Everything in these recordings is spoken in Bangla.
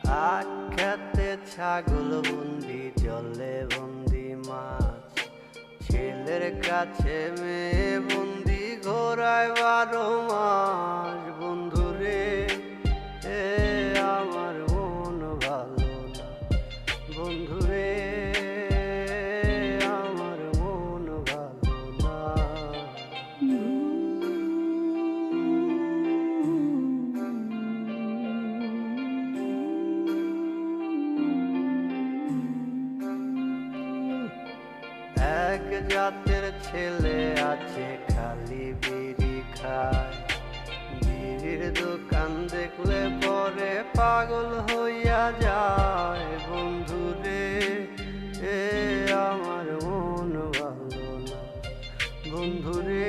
আখ্যাতে ছাগল বন্দি, জলে বন্দি মাছ, ছেলের কাছে মেয়ে বন্দি, ঘোড়ায় 12 মাস। বন্ধুরে এ আমার মন ভালো না, বন্ধুরে আমার মন ভালো না। এক জাতের ছেলে আছে খালি বিড়ি খায়, বিড়ির দোকান দেখলে পরে পাগল হইয়া যায়। বন্ধুরে এ আমার মন ভালো না, বন্ধুরে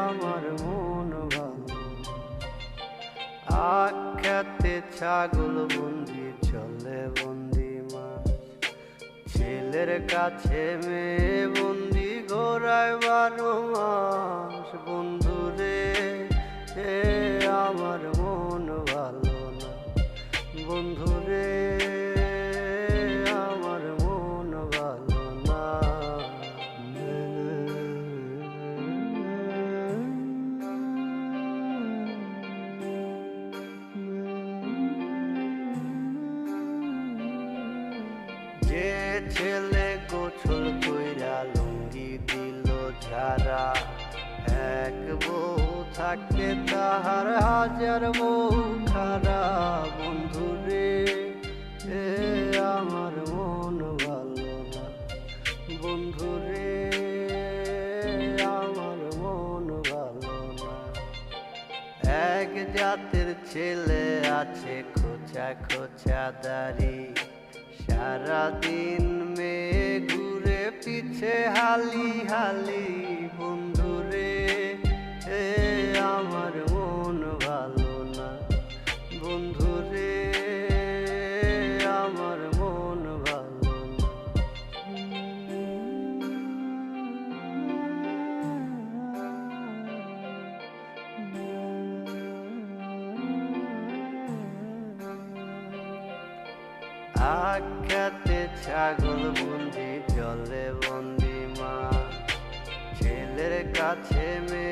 আমার মন ভালো না। আখ্যাতে ছাগল বন্দি, চলে বন্দি মাছ, ছেলের কাছে মেয়ে বন্দি, ঘোড়ায় 12 মাস। বন্ধুরে এ আমার মন ভালো না, বন্ধুরে আমার মন ভালো না। যে ছেলে গোছল কইরা লুঙ্গি দিল ঝাড়া, এক বউ থাকে তাহার 1000 বউ খারা। বন্ধুরে এ আমার মন ভালো না, বন্ধুরে আমার মন ভালো না। এক জাতের ছেলে আছে খোঁচা খোঁচা দাড়ি, সারাদিন মেয়ে ঘুরে পিছে হালি হালি। বন্ধুরে এ আমার মন ভালো না, বন্ধুরে আমার মন ভালো না। আখ্যাতে ছাগল বন্দি, জলে বন্দি মাছ, ছেলের কাছে মেয়ে